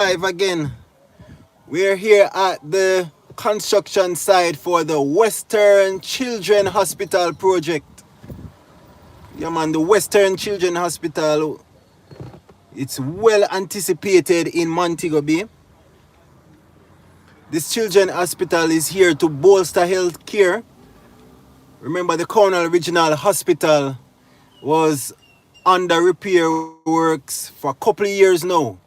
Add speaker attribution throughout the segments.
Speaker 1: live again. We're here at the construction site for the Western Children Hospital project. Yeah, man, the Western Children Hospital. It's well anticipated in Montego Bay. This children hospital is here to bolster health care. Remember, the Cornwall Regional Hospital was under repair works for a couple of years now.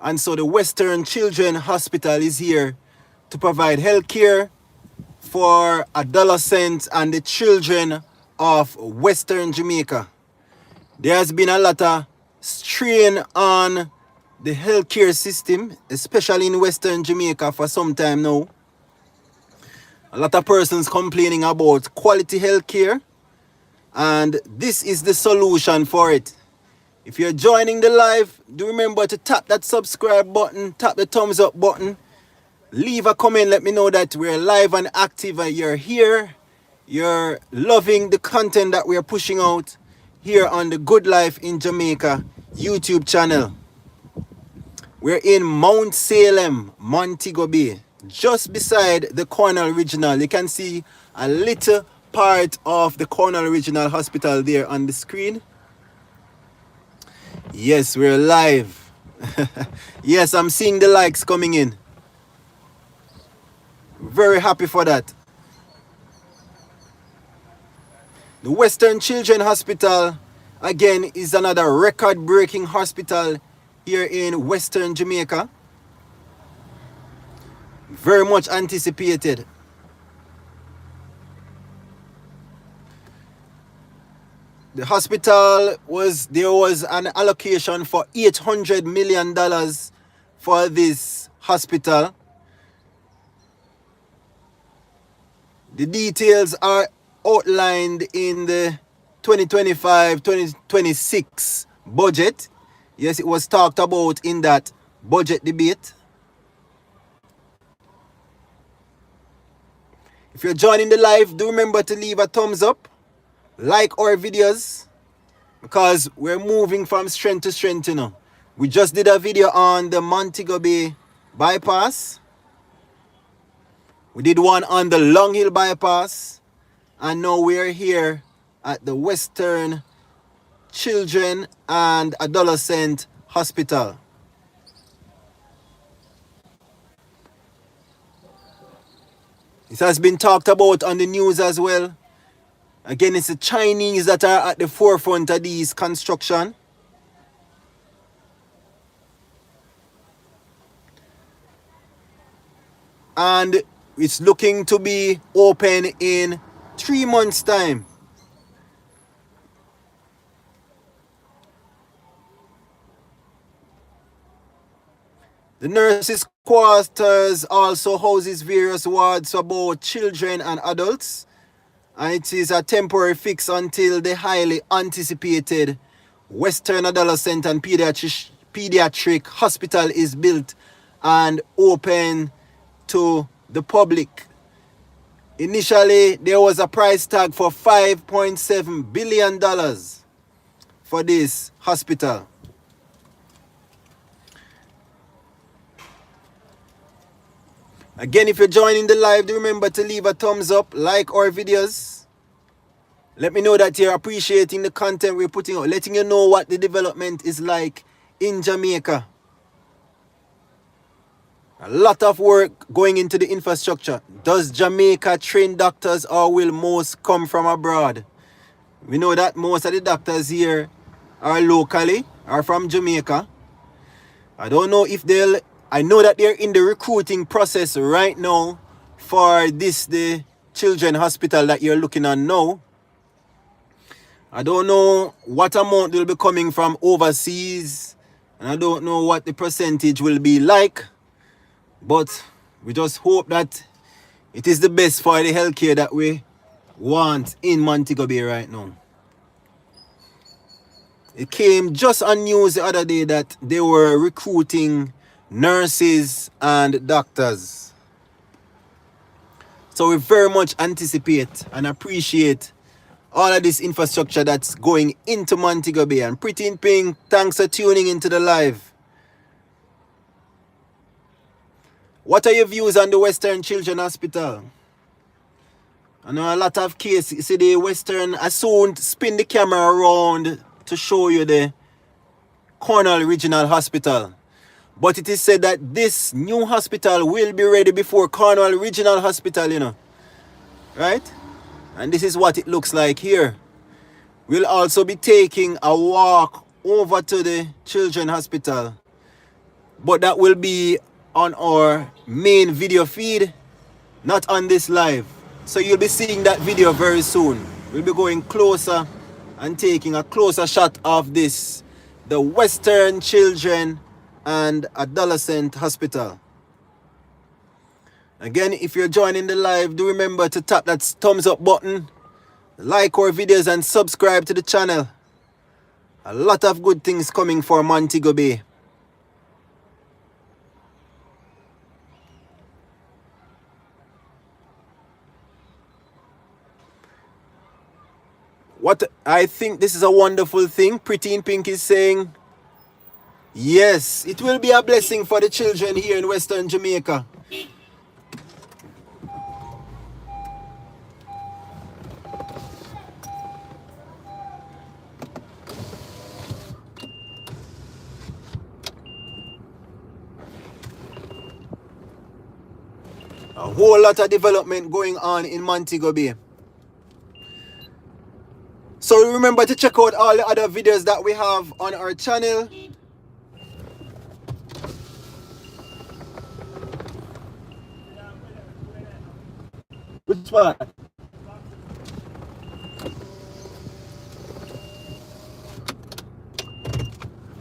Speaker 1: And so the Western Children Hospital is here to provide health care for adolescents and the children of Western Jamaica. There has been a lot of strain on the healthcare system, especially in Western Jamaica for some time now. A lot of persons complaining about quality healthcare, and this is the solution for it. If you're joining the live, do remember to tap that subscribe button, tap the thumbs up button, leave a comment, let me know that we're live and active and you're here, you're loving the content that we're pushing out here on the Good Life in Jamaica YouTube channel. We're in Mount Salem, Montego Bay, just beside the Cornwall Regional. You can see a little part of the Cornwall Regional Hospital there on the screen. Yes, we're live. Yes, I'm seeing the likes coming in. Very happy for that. The Western Children Hospital, again, is another record-breaking hospital here in Western Jamaica. Very much anticipated. The hospital there was an allocation for $800 million for this hospital. The details are outlined in the 2025-2026 budget. Yes, it was talked about in that budget debate. If you're joining the live, do remember to leave a thumbs up, like our videos, because we're moving from strength to strength, you know. We just did a video on the Montego Bay bypass. We did one on the Long Hill bypass. And now we're here at the Western Children and Adolescent Hospital. It has been talked about on the news as well. Again, it's the Chinese that are at the forefront of these construction. And it's looking to be open in 3 months' time. The nurses' quarters also houses various wards for both children and adults. And it is a temporary fix until the highly anticipated Western Adolescent and Pediatric Hospital is built and open to the public. Initially, there was a price tag for $5.7 billion for this hospital. Again, if you're joining the live, do remember to leave a thumbs up, like our videos. Let me know that you're appreciating the content we're putting out, letting you know what the development is like in Jamaica. A lot of work going into the infrastructure. Does Jamaica train doctors or will most come from abroad? We know that most of the doctors here are locally, are from Jamaica. I don't know if I know that they're in the recruiting process right now for the children hospital that you're looking at now. I don't know what amount will be coming from overseas, and I don't know what the percentage will be like, but we just hope that it is the best for the healthcare that we want in Montego Bay right now. It came just on news the other day that they were recruiting nurses and doctors. So we very much anticipate and appreciate all of this infrastructure that's going into Montego Bay. And Pretty in Pink, thanks for tuning into the live. What are your views on the Western Children's Hospital? I know a lot of cases. You see the Western, I soon spin the camera around to show you the Cornwall Regional Hospital. But it is said that this new hospital will be ready before Cornwall Regional Hospital, you know. Right? And this is what it looks like here. We'll also be taking a walk over to the Children's Hospital. But that will be on our main video feed, not on this live. So you'll be seeing that video very soon. We'll be going closer and taking a closer shot of this, the Western Children and Adolescent Hospital. Again, if you're joining the live, do remember to tap that thumbs up button, like our videos and subscribe to the channel. A lot of good things coming for Montego Bay. What I think this is a wonderful thing. Pretty in Pink is saying, yes, it will be a blessing for the children here in Western Jamaica. A whole lot of development going on in Montego Bay. So remember to check out all the other videos that we have on our channel. Which part?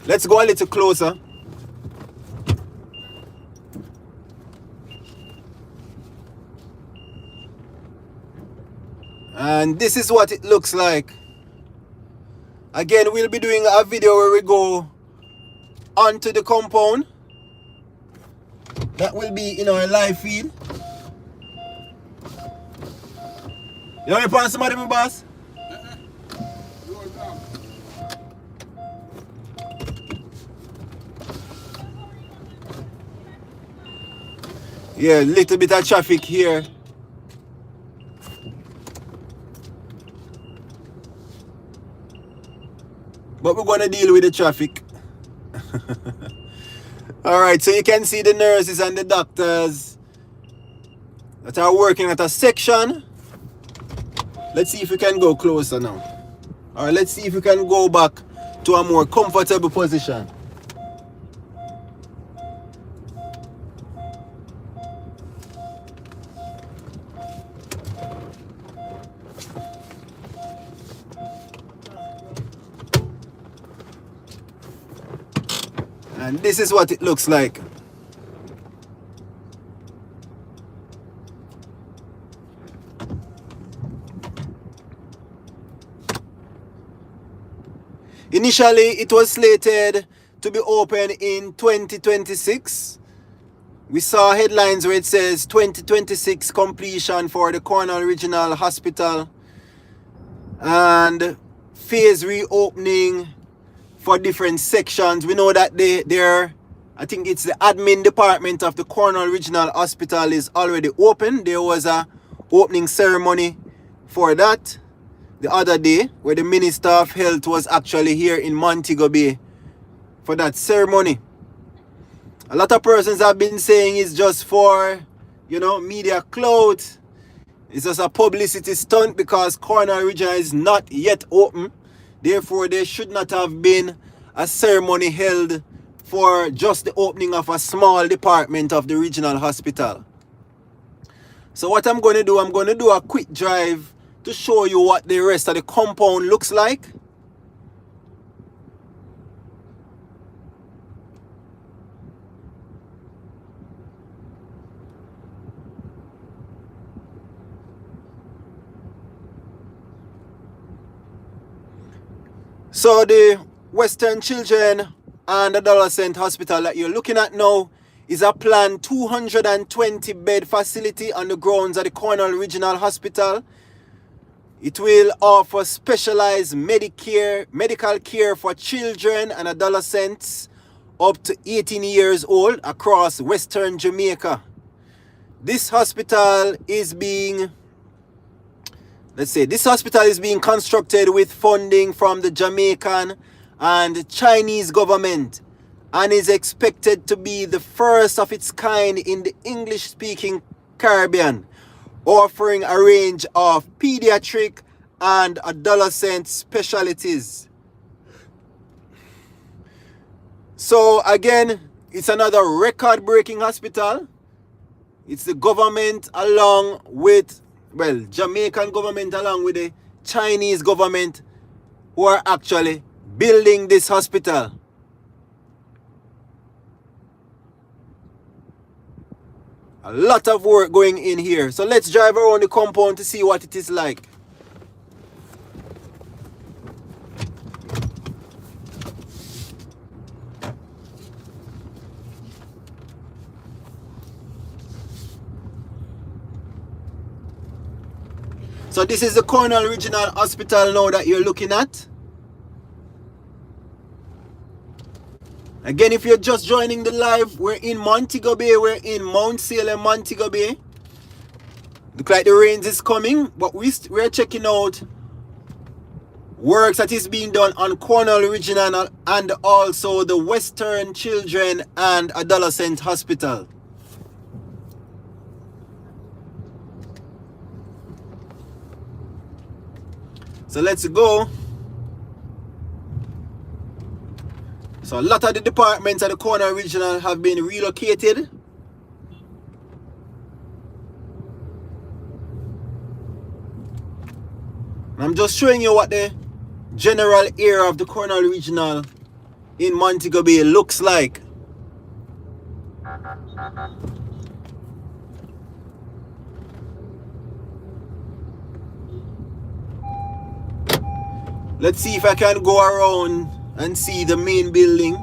Speaker 1: Let's go a little closer. And this is what it looks like. Again, we'll be doing a video where we go onto the compound. That will be in our live feed. You want me to find somebody, my boss? Yeah, little bit of traffic here. But we're going to deal with the traffic. Alright, so you can see the nurses and the doctors that are working at a section. Let's see if we can go closer now. Alright, let's see if we can go back to a more comfortable position. And this is what it looks like. Initially, it was slated to be open in 2026. We saw headlines where it says 2026 completion for the Cornwall Regional Hospital and phase reopening for different sections. We know that they're, I think it's the admin department of the Cornwall Regional Hospital is already open. There was a opening ceremony for that the other day where the Minister of Health was actually here in Montego Bay for that ceremony. A lot of persons have been saying it's just for, you know, media clout. It's just a publicity stunt because Cornwall Regional is not yet open. Therefore, there should not have been a ceremony held for just the opening of a small department of the regional hospital. So what I'm going to do a quick drive to show you what the rest of the compound looks like. So the Western Children and Adolescent Hospital that you're looking at now is a planned 220 bed facility on the grounds of the Cornwall Regional Hospital. It will offer specialized medical care for children and adolescents up to 18 years old across Western Jamaica. This hospital is being, this hospital is being constructed with funding from the Jamaican and Chinese government and is expected to be the first of its kind in the English-speaking Caribbean, offering a range of pediatric and adolescent specialties. So again, it's another record-breaking hospital. It's the government along with, Jamaican government along with the Chinese government who are actually building this hospital. A lot of work going in here. So let's drive around the compound to see what it is like. So this is the Cornwall Regional Hospital now that you're looking at. Again, if you're just joining the live, we're in Montego Bay. We're in Mount Salem, Montego Bay. Look like the rain is coming, but we're checking out works that is being done on Cornwall Regional and also the Western Children and Adolescent Hospital. So let's go. So a lot of the departments at the Cornwall Regional have been relocated. I'm just showing you what the general area of the Cornwall Regional in Montego Bay looks like. Let's see if I can go around and see the main building,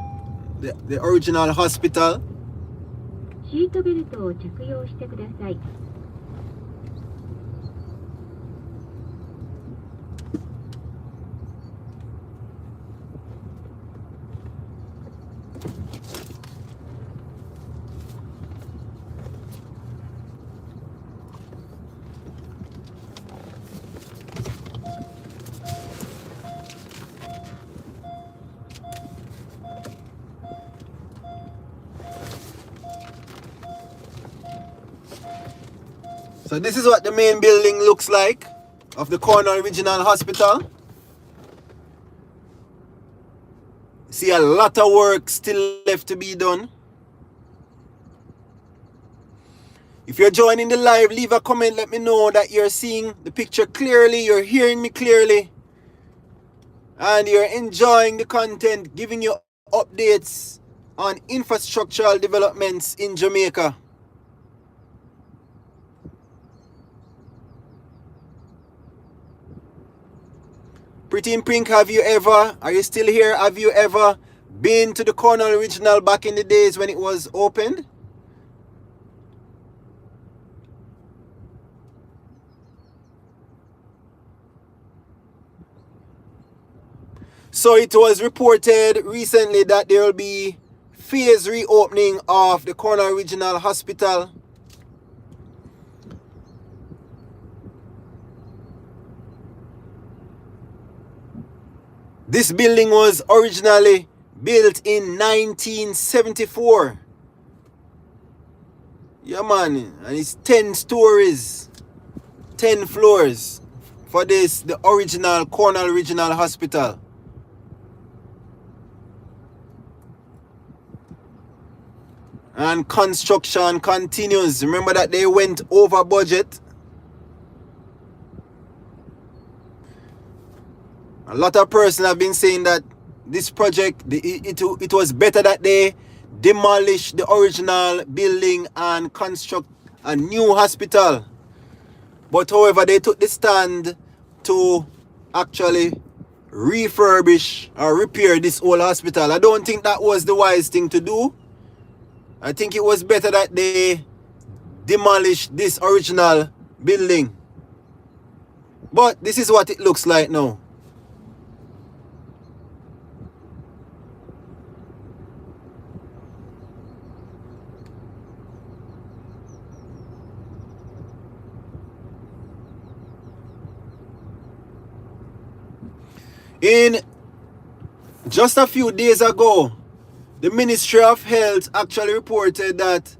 Speaker 1: the original hospital. So this is what the main building looks like of the Cornwall Regional Hospital. See a lot of work still left to be done. If you're joining the live, leave a comment, let me know that you're seeing the picture clearly, you're hearing me clearly, and you're enjoying the content, giving you updates on infrastructural developments in Jamaica. Pretty in Pink, are you still here? Have you ever been to the Cornwall Regional back in the days when it was opened? So it was reported recently that there will be phase reopening of the Cornwall Regional Hospital. This building was originally built in 1974. Yeah, man. And it's 10 stories, 10 floors for this, the original Cornwall Regional Hospital. And construction continues. Remember that they went over budget. A lot of persons have been saying that this project, it was better that they demolish the original building and construct a new hospital. But however, they took the stand to actually refurbish or repair this old hospital. I don't think that was the wise thing to do. I think it was better that they demolished this original building. But this is what it looks like now. In just a few days ago, the Ministry of Health actually reported that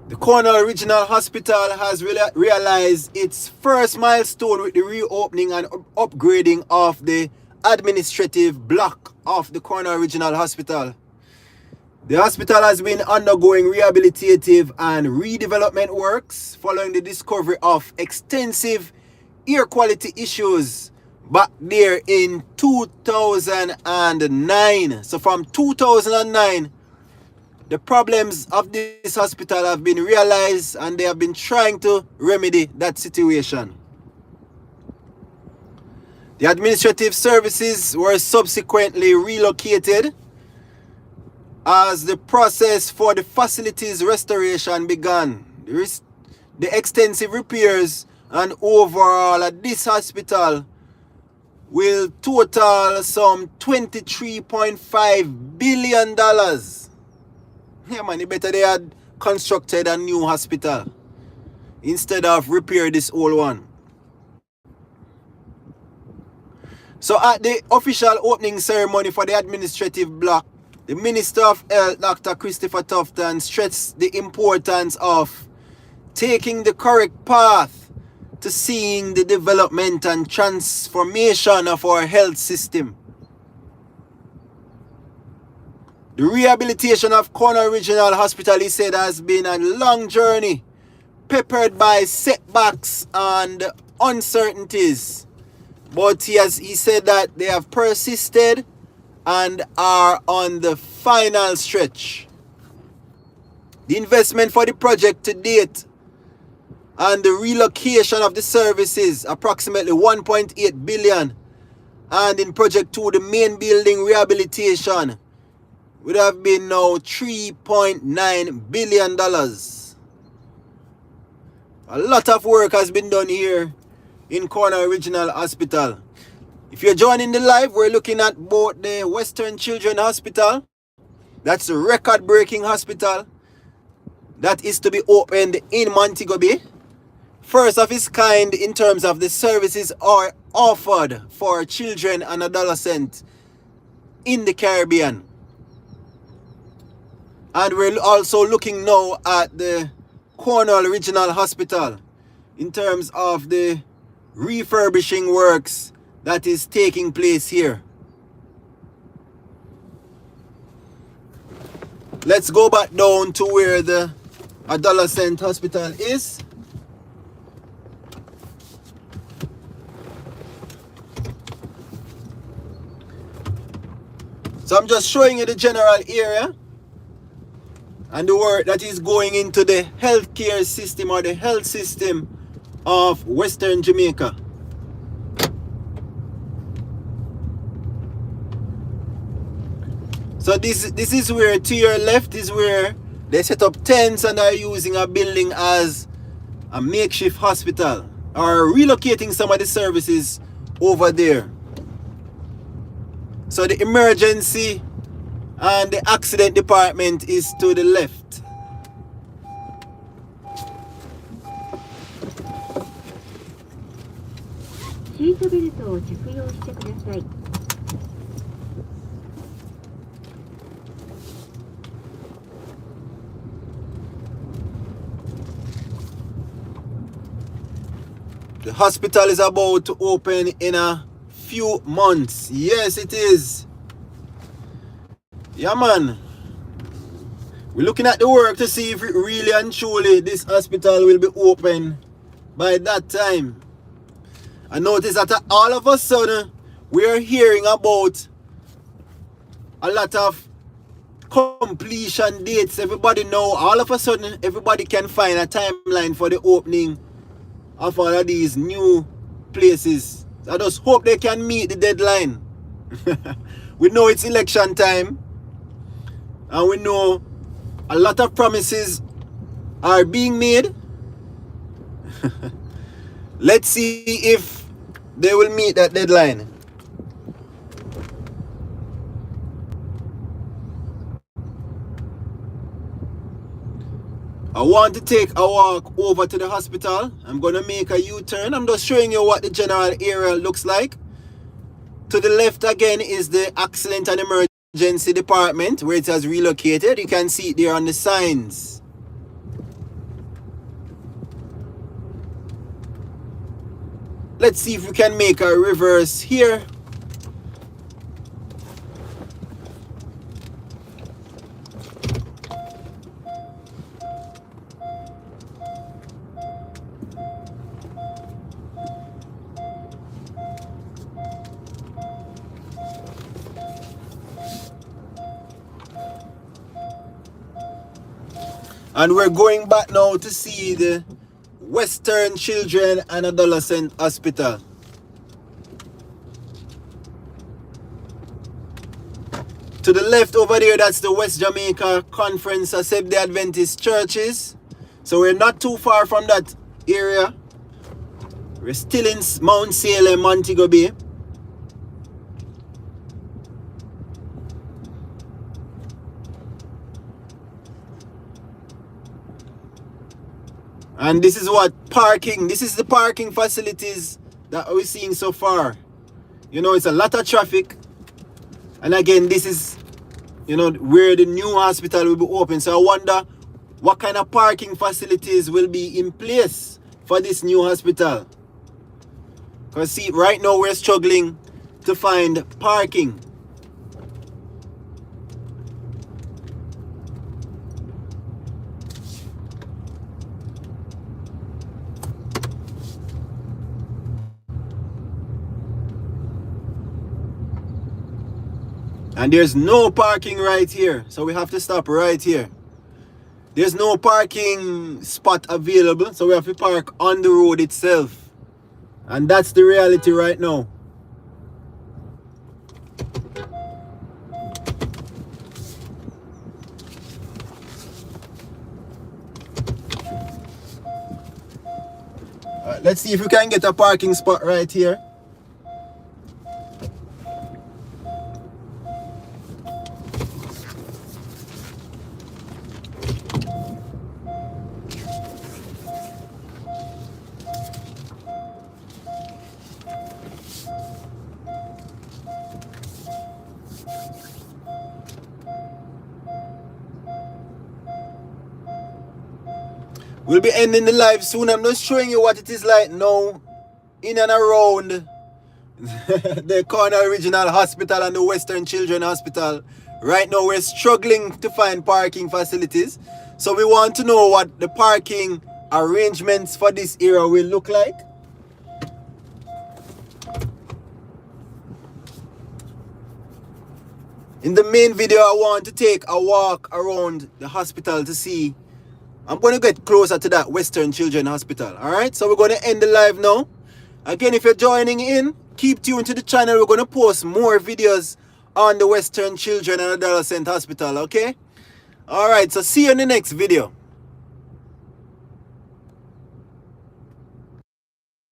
Speaker 1: the Cornwall Regional Hospital has realized its first milestone with the reopening and upgrading of the administrative block of the Cornwall Regional Hospital. The hospital has been undergoing rehabilitative and redevelopment works following the discovery of extensive air quality issues back there in 2009. So from 2009, the problems of this hospital have been realized and they have been trying to remedy that situation. The administrative services were subsequently relocated as the process for the facilities restoration began. The extensive repairs and overall at this hospital will total some $23.5 billion. Yeah man, it better they had constructed a new hospital instead of repair this old one. So at the official opening ceremony for the administrative block, the Minister of Health, Dr. Christopher Tufton, stressed the importance of taking the correct path to seeing the development and transformation of our health system. The rehabilitation of Cornwall Regional Hospital, he said, has been a long journey, peppered by setbacks and uncertainties. But he said that they have persisted and are on the final stretch. The investment for the project to date and the relocation of the services, approximately 1.8 billion, and in project 2, the main building rehabilitation, would have been now $3.9 billion. A lot of work has been done here in Cornwall Regional Hospital. If you're joining the live, we're looking at both the Western Children's Hospital, that's a record-breaking hospital that is to be opened in Montego Bay. First of its kind in terms of the services are offered for children and adolescents in the Caribbean. And we're also looking now at the Cornwall Regional Hospital in terms of the refurbishing works that is taking place here. Let's go back down to where the Adolescent Hospital is. So I'm just showing you the general area and the work that is going into the healthcare system or the health system of Western Jamaica. So this is where, to your left is where they set up tents and are using a building as a makeshift hospital, or relocating some of the services over there. So the emergency and the accident department is to the left. The hospital is about to open in a few months. Yes, it is. Yeah, man. We're looking at the work to see if really and truly this hospital will be open by that time. I notice that all of a sudden we're hearing about a lot of completion dates. Everybody know, all of a sudden everybody can find a timeline for the opening of all of these new places. I just hope they can meet the deadline. We know it's election time, and we know a lot of promises are being made. Let's see if they will meet that deadline. I want to take a walk over to the hospital. I'm going to make a U-turn. I'm just showing you what the general area looks like. To the left again is the accident and emergency department where it has relocated. You can see it there on the signs. Let's see if we can make a reverse here. And we're going back now to see the Western Children and Adolescent Hospital. To the left over there, that's the West Jamaica Conference of Seventh-day Adventist Churches. So we're not too far from that area. We're still in Mount Salem, Montego Bay. And this is what parking, this is the parking facilities that we're seeing so far. You know, it's a lot of traffic. And again, this is, you know, where the new hospital will be open. So I wonder what kind of parking facilities will be in place for this new hospital. Because see, right now we're struggling to find parking. And there's no parking right here. So we have to stop right here. There's no parking spot available. So we have to park on the road itself. And that's the reality right now. Let's see if we can get a parking spot right here. We'll be ending the live soon. I'm just showing you what it is like now in and around the Cornwall Regional Hospital and the Western Children Hospital. Right now we're struggling to find parking facilities. So we want to know what the parking arrangements for this area will look like. In the main video, I want to take a walk around the hospital to see. I'm going to get closer to that Western Children Hospital. Alright, so we're going to end the live now. Again, if you're joining in, keep tuned to the channel. We're going to post more videos on the Western Children and Adolescent Hospital. Okay? Alright, so see you in the next video.